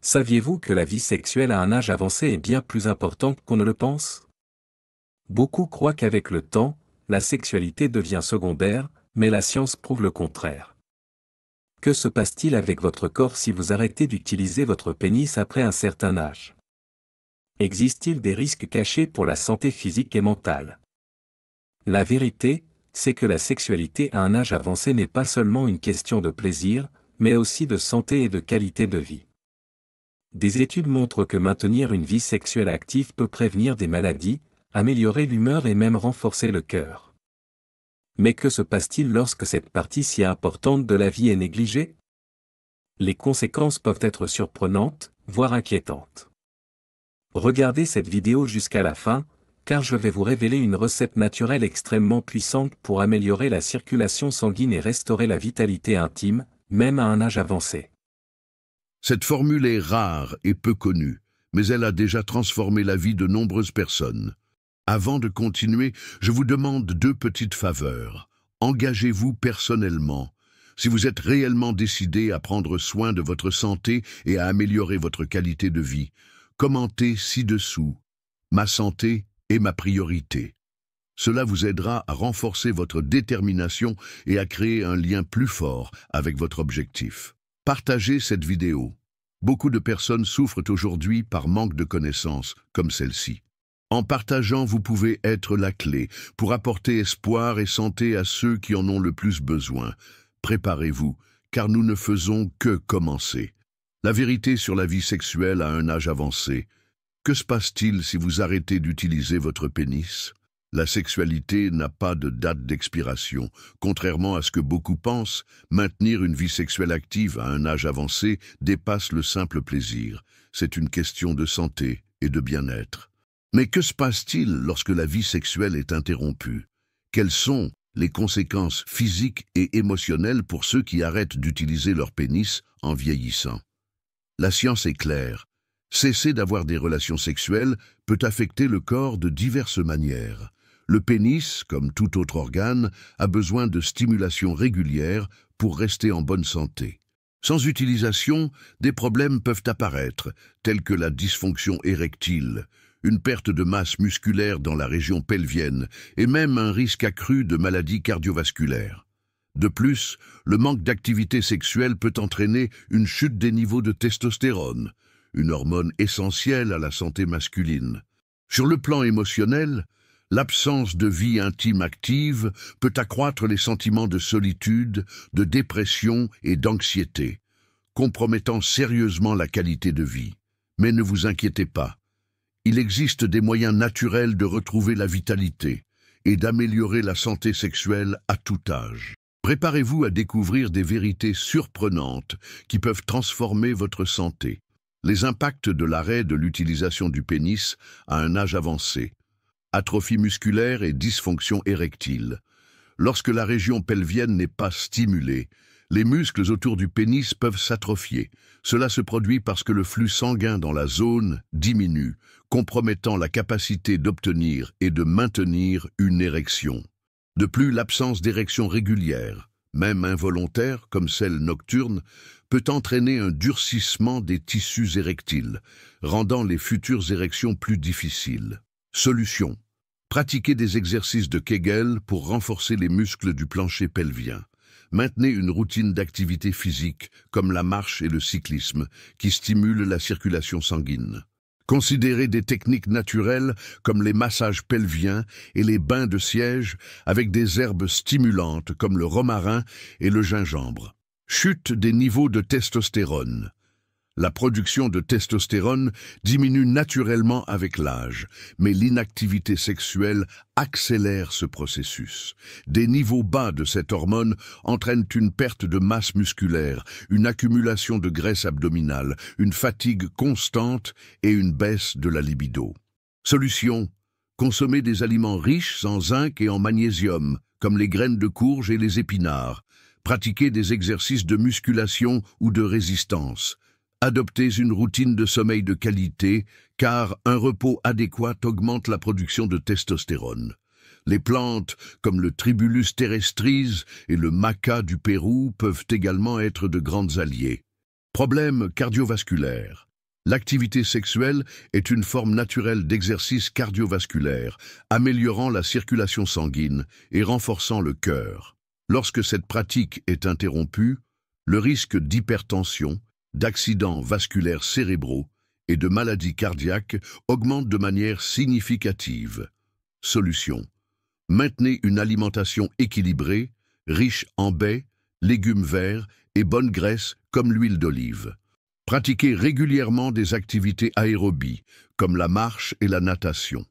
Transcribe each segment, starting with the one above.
Saviez-vous que la vie sexuelle à un âge avancé est bien plus importante qu'on ne le pense? Beaucoup croient qu'avec le temps, la sexualité devient secondaire, mais la science prouve le contraire. Que se passe-t-il avec votre corps si vous arrêtez d'utiliser votre pénis après un certain âge? Existe-t-il des risques cachés pour la santé physique et mentale? La vérité, c'est que la sexualité à un âge avancé n'est pas seulement une question de plaisir, mais aussi de santé et de qualité de vie. Des études montrent que maintenir une vie sexuelle active peut prévenir des maladies, améliorer l'humeur et même renforcer le cœur. Mais que se passe-t-il lorsque cette partie si importante de la vie est négligée? Les conséquences peuvent être surprenantes, voire inquiétantes. Regardez cette vidéo jusqu'à la fin, car je vais vous révéler une recette naturelle extrêmement puissante pour améliorer la circulation sanguine et restaurer la vitalité intime, même à un âge avancé. Cette formule est rare et peu connue, mais elle a déjà transformé la vie de nombreuses personnes. Avant de continuer, je vous demande deux petites faveurs. Engagez-vous personnellement. Si vous êtes réellement décidé à prendre soin de votre santé et à améliorer votre qualité de vie, commentez ci-dessous. Ma santé est ma priorité. Cela vous aidera à renforcer votre détermination et à créer un lien plus fort avec votre objectif. Partagez cette vidéo. Beaucoup de personnes souffrent aujourd'hui par manque de connaissances, comme celle-ci. En partageant, vous pouvez être la clé pour apporter espoir et santé à ceux qui en ont le plus besoin. Préparez-vous, car nous ne faisons que commencer. La vérité sur la vie sexuelle à un âge avancé. Que se passe-t-il si vous arrêtez d'utiliser votre pénis? La sexualité n'a pas de date d'expiration. Contrairement à ce que beaucoup pensent, maintenir une vie sexuelle active à un âge avancé dépasse le simple plaisir. C'est une question de santé et de bien-être. Mais que se passe-t-il lorsque la vie sexuelle est interrompue? Quelles sont les conséquences physiques et émotionnelles pour ceux qui arrêtent d'utiliser leur pénis en vieillissant? La science est claire. Cesser d'avoir des relations sexuelles peut affecter le corps de diverses manières. Le pénis, comme tout autre organe, a besoin de stimulation régulière pour rester en bonne santé. Sans utilisation, des problèmes peuvent apparaître, tels que la dysfonction érectile, une perte de masse musculaire dans la région pelvienne et même un risque accru de maladies cardiovasculaires. De plus, le manque d'activité sexuelle peut entraîner une chute des niveaux de testostérone, une hormone essentielle à la santé masculine. Sur le plan émotionnel, l'absence de vie intime active peut accroître les sentiments de solitude, de dépression et d'anxiété, compromettant sérieusement la qualité de vie. Mais ne vous inquiétez pas. Il existe des moyens naturels de retrouver la vitalité et d'améliorer la santé sexuelle à tout âge. Préparez-vous à découvrir des vérités surprenantes qui peuvent transformer votre santé. Les impacts de l'arrêt de l'utilisation du pénis à un âge avancé. Atrophie musculaire et dysfonction érectile. Lorsque la région pelvienne n'est pas stimulée, les muscles autour du pénis peuvent s'atrophier. Cela se produit parce que le flux sanguin dans la zone diminue, compromettant la capacité d'obtenir et de maintenir une érection. De plus, l'absence d'érection régulière, même involontaire comme celle nocturne, peut entraîner un durcissement des tissus érectiles, rendant les futures érections plus difficiles. Solution. Pratiquez des exercices de Kegel pour renforcer les muscles du plancher pelvien. Maintenez une routine d'activité physique, comme la marche et le cyclisme, qui stimulent la circulation sanguine. Considérez des techniques naturelles comme les massages pelviens et les bains de siège avec des herbes stimulantes comme le romarin et le gingembre. Chute des niveaux de testostérone. La production de testostérone diminue naturellement avec l'âge, mais l'inactivité sexuelle accélère ce processus. Des niveaux bas de cette hormone entraînent une perte de masse musculaire, une accumulation de graisse abdominale, une fatigue constante et une baisse de la libido. Solution. Consommez des aliments riches en zinc et en magnésium, comme les graines de courge et les épinards. Pratiquez des exercices de musculation ou de résistance. Adoptez une routine de sommeil de qualité, car un repos adéquat augmente la production de testostérone. Les plantes, comme le Tribulus terrestris et le maca du Pérou, peuvent également être de grandes alliées. Problèmes cardiovasculaires. L'activité sexuelle est une forme naturelle d'exercice cardiovasculaire, améliorant la circulation sanguine et renforçant le cœur. Lorsque cette pratique est interrompue, le risque d'hypertension, d'accidents vasculaires cérébraux et de maladies cardiaques augmente de manière significative. Solution: maintenez une alimentation équilibrée, riche en baies, légumes verts et bonnes graisses comme l'huile d'olive. Pratiquez régulièrement des activités aérobies, comme la marche et la natation.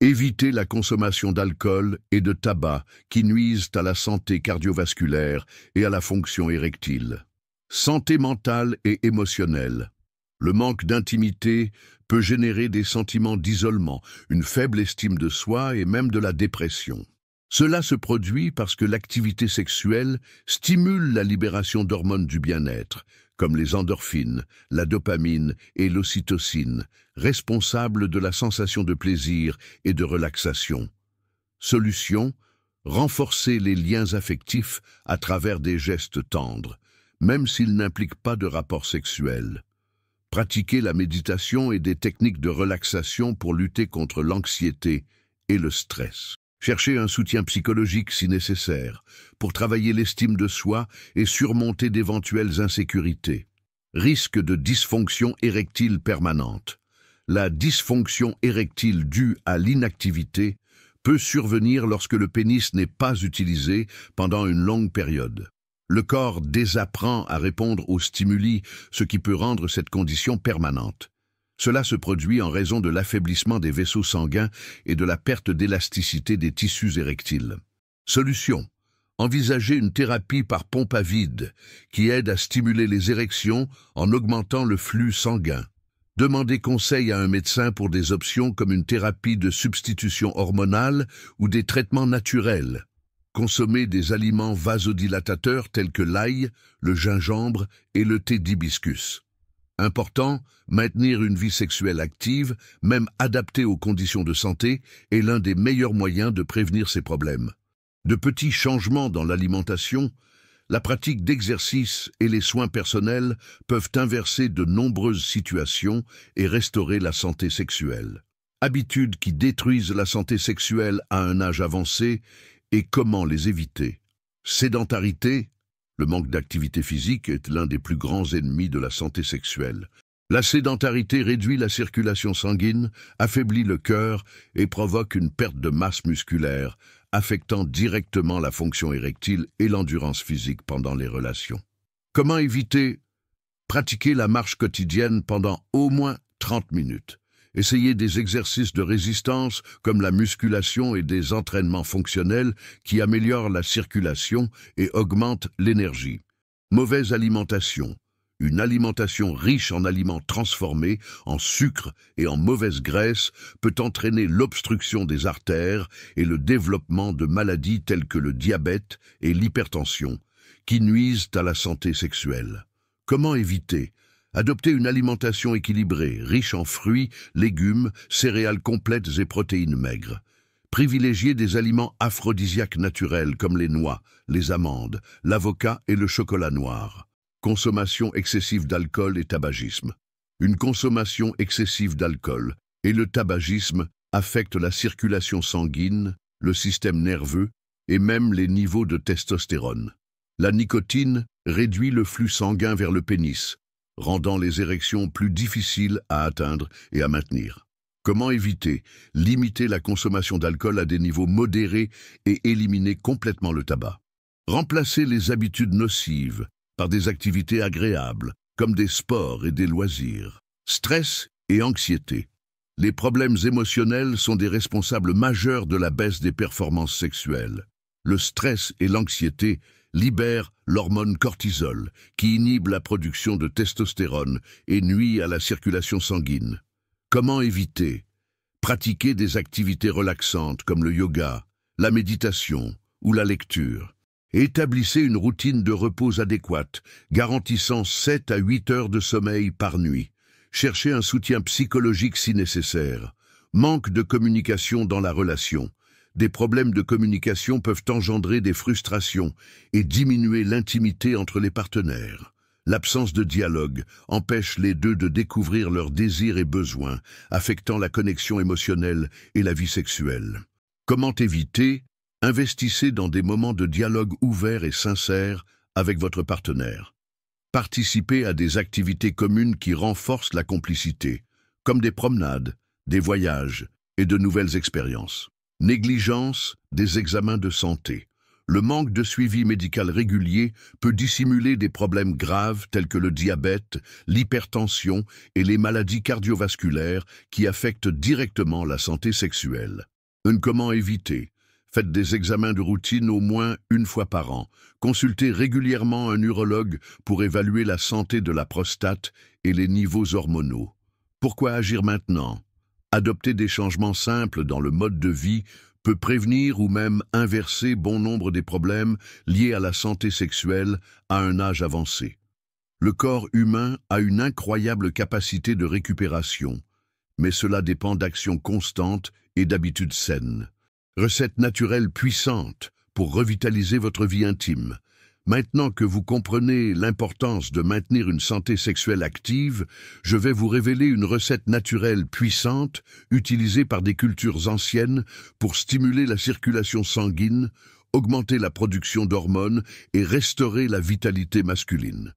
Évitez la consommation d'alcool et de tabac qui nuisent à la santé cardiovasculaire et à la fonction érectile. Santé mentale et émotionnelle. Le manque d'intimité peut générer des sentiments d'isolement, une faible estime de soi et même de la dépression. Cela se produit parce que l'activité sexuelle stimule la libération d'hormones du bien-être, comme les endorphines, la dopamine et l'ocytocine, responsables de la sensation de plaisir et de relaxation. Solution: renforcer les liens affectifs à travers des gestes tendres, même s'ils n'impliquent pas de rapport sexuel. Pratiquer la méditation et des techniques de relaxation pour lutter contre l'anxiété et le stress. Cherchez un soutien psychologique si nécessaire, pour travailler l'estime de soi et surmonter d'éventuelles insécurités. Risque de dysfonction érectile permanente. La dysfonction érectile due à l'inactivité peut survenir lorsque le pénis n'est pas utilisé pendant une longue période. Le corps désapprend à répondre aux stimuli, ce qui peut rendre cette condition permanente. Cela se produit en raison de l'affaiblissement des vaisseaux sanguins et de la perte d'élasticité des tissus érectiles. Solution: envisagez une thérapie par pompe à vide qui aide à stimuler les érections en augmentant le flux sanguin. Demandez conseil à un médecin pour des options comme une thérapie de substitution hormonale ou des traitements naturels. Consommez des aliments vasodilatateurs tels que l'ail, le gingembre et le thé d'hibiscus. Important, maintenir une vie sexuelle active, même adaptée aux conditions de santé, est l'un des meilleurs moyens de prévenir ces problèmes. De petits changements dans l'alimentation, la pratique d'exercice et les soins personnels peuvent inverser de nombreuses situations et restaurer la santé sexuelle. Habitudes qui détruisent la santé sexuelle à un âge avancé et comment les éviter. Sédentarité. Le manque d'activité physique est l'un des plus grands ennemis de la santé sexuelle. La sédentarité réduit la circulation sanguine, affaiblit le cœur et provoque une perte de masse musculaire, affectant directement la fonction érectile et l'endurance physique pendant les relations. Comment éviter? Pratiquer la marche quotidienne pendant au moins 30 minutes. Essayez des exercices de résistance comme la musculation et des entraînements fonctionnels qui améliorent la circulation et augmentent l'énergie. Mauvaise alimentation. Une alimentation riche en aliments transformés, en sucre et en mauvaise graisse peut entraîner l'obstruction des artères et le développement de maladies telles que le diabète et l'hypertension, qui nuisent à la santé sexuelle. Comment éviter? Adoptez une alimentation équilibrée, riche en fruits, légumes, céréales complètes et protéines maigres. Privilégiez des aliments aphrodisiaques naturels comme les noix, les amandes, l'avocat et le chocolat noir. Consommation excessive d'alcool et tabagisme. Une consommation excessive d'alcool et le tabagisme affectent la circulation sanguine, le système nerveux et même les niveaux de testostérone. La nicotine réduit le flux sanguin vers le pénis, rendant les érections plus difficiles à atteindre et à maintenir. Comment éviter? Limiter la consommation d'alcool à des niveaux modérés et éliminer complètement le tabac. Remplacer les habitudes nocives par des activités agréables, comme des sports et des loisirs. Stress et anxiété. Les problèmes émotionnels sont des responsables majeurs de la baisse des performances sexuelles. Le stress et l'anxiété libèrent l'hormone cortisol, qui inhibe la production de testostérone et nuit à la circulation sanguine. Comment éviter? Pratiquer des activités relaxantes comme le yoga, la méditation ou la lecture. Établissez une routine de repos adéquate, garantissant 7 à 8 heures de sommeil par nuit. Cherchez un soutien psychologique si nécessaire. Manque de communication dans la relation. Des problèmes de communication peuvent engendrer des frustrations et diminuer l'intimité entre les partenaires. L'absence de dialogue empêche les deux de découvrir leurs désirs et besoins, affectant la connexion émotionnelle et la vie sexuelle. Comment éviter? Investissez dans des moments de dialogue ouverts et sincères avec votre partenaire. Participez à des activités communes qui renforcent la complicité, comme des promenades, des voyages et de nouvelles expériences. Négligence des examens de santé. Le manque de suivi médical régulier peut dissimuler des problèmes graves tels que le diabète, l'hypertension et les maladies cardiovasculaires qui affectent directement la santé sexuelle. Comment éviter? Faites des examens de routine au moins une fois par an. Consultez régulièrement un urologue pour évaluer la santé de la prostate et les niveaux hormonaux. Pourquoi agir maintenant? Adopter des changements simples dans le mode de vie peut prévenir ou même inverser bon nombre des problèmes liés à la santé sexuelle à un âge avancé. Le corps humain a une incroyable capacité de récupération, mais cela dépend d'actions constantes et d'habitudes saines. Recette naturelle puissante pour revitaliser votre vie intime. Maintenant que vous comprenez l'importance de maintenir une santé sexuelle active, je vais vous révéler une recette naturelle puissante utilisée par des cultures anciennes pour stimuler la circulation sanguine, augmenter la production d'hormones et restaurer la vitalité masculine.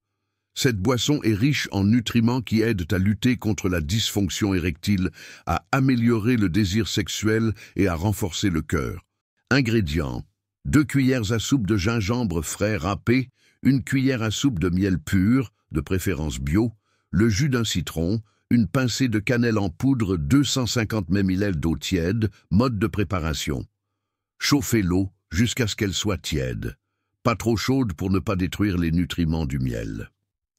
Cette boisson est riche en nutriments qui aident à lutter contre la dysfonction érectile, à améliorer le désir sexuel et à renforcer le cœur. Ingrédients: 2 cuillères à soupe de gingembre frais râpé, 1 cuillère à soupe de miel pur, de préférence bio, le jus d'un citron, une pincée de cannelle en poudre, 250 ml d'eau tiède. Mode de préparation: chauffez l'eau jusqu'à ce qu'elle soit tiède. Pas trop chaude pour ne pas détruire les nutriments du miel.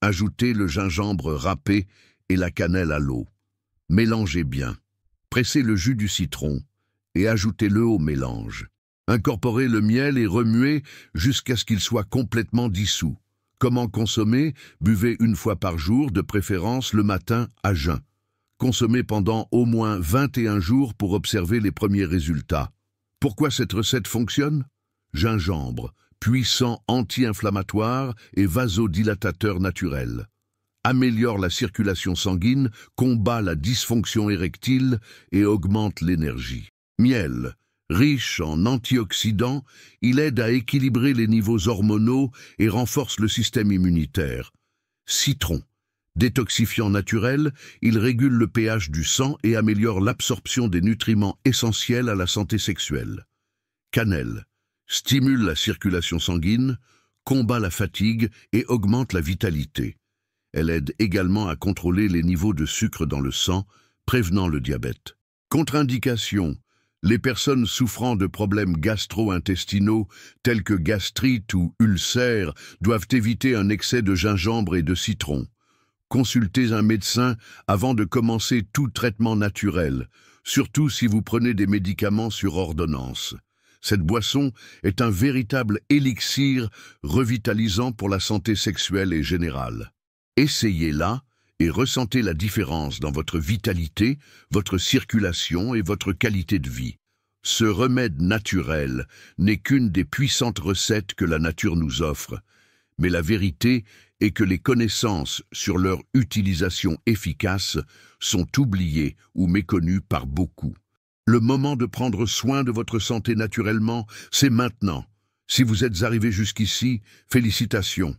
Ajoutez le gingembre râpé et la cannelle à l'eau. Mélangez bien. Pressez le jus du citron et ajoutez-le au mélange. Incorporez le miel et remuez jusqu'à ce qu'il soit complètement dissous. Comment consommer? Buvez 1 fois par jour, de préférence le matin à jeun. Consommez pendant au moins 21 jours pour observer les premiers résultats. Pourquoi cette recette fonctionne? Gingembre, puissant anti-inflammatoire et vasodilatateur naturel. Améliore la circulation sanguine, combat la dysfonction érectile et augmente l'énergie. Miel. Riche en antioxydants, il aide à équilibrer les niveaux hormonaux et renforce le système immunitaire. Citron. Détoxifiant naturel, il régule le pH du sang et améliore l'absorption des nutriments essentiels à la santé sexuelle. Cannelle. Stimule la circulation sanguine, combat la fatigue et augmente la vitalité. Elle aide également à contrôler les niveaux de sucre dans le sang, prévenant le diabète. Contre-indications. Les personnes souffrant de problèmes gastro-intestinaux tels que gastrite ou ulcères doivent éviter un excès de gingembre et de citron. Consultez un médecin avant de commencer tout traitement naturel, surtout si vous prenez des médicaments sur ordonnance. Cette boisson est un véritable élixir revitalisant pour la santé sexuelle et générale. Essayez-la et ressentez la différence dans votre vitalité, votre circulation et votre qualité de vie. Ce remède naturel n'est qu'une des puissantes recettes que la nature nous offre, mais la vérité est que les connaissances sur leur utilisation efficace sont oubliées ou méconnues par beaucoup. Le moment de prendre soin de votre santé naturellement, c'est maintenant. Si vous êtes arrivé jusqu'ici, félicitations.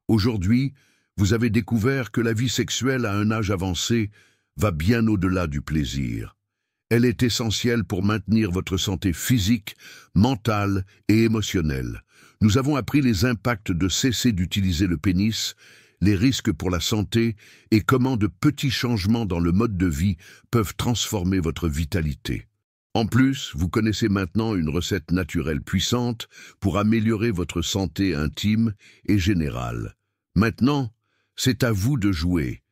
Aujourd'hui, vous avez découvert que la vie sexuelle à un âge avancé va bien au-delà du plaisir. Elle est essentielle pour maintenir votre santé physique, mentale et émotionnelle. Nous avons appris les impacts de cesser d'utiliser le pénis, les risques pour la santé et comment de petits changements dans le mode de vie peuvent transformer votre vitalité. En plus, vous connaissez maintenant une recette naturelle puissante pour améliorer votre santé intime et générale. Maintenant, c'est à vous de jouer.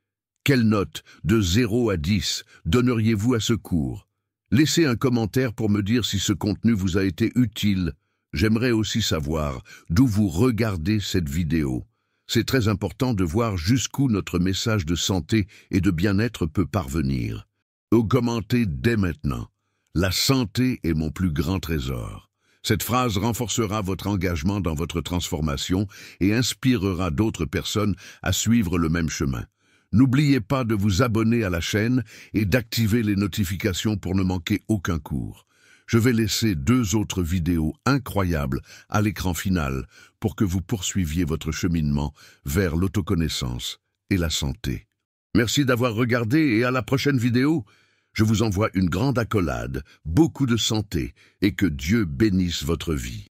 Quelle note, de 0 à 10, donneriez-vous à ce cours? Laissez un commentaire pour me dire si ce contenu vous a été utile. J'aimerais aussi savoir d'où vous regardez cette vidéo. C'est très important de voir jusqu'où notre message de santé et de bien-être peut parvenir. Commentez dès maintenant. La santé est mon plus grand trésor. Cette phrase renforcera votre engagement dans votre transformation et inspirera d'autres personnes à suivre le même chemin. N'oubliez pas de vous abonner à la chaîne et d'activer les notifications pour ne manquer aucun cours. Je vais laisser 2 autres vidéos incroyables à l'écran final pour que vous poursuiviez votre cheminement vers l'autoconnaissance et la santé. Merci d'avoir regardé et à la prochaine vidéo. Je vous envoie une grande accolade, beaucoup de santé et que Dieu bénisse votre vie.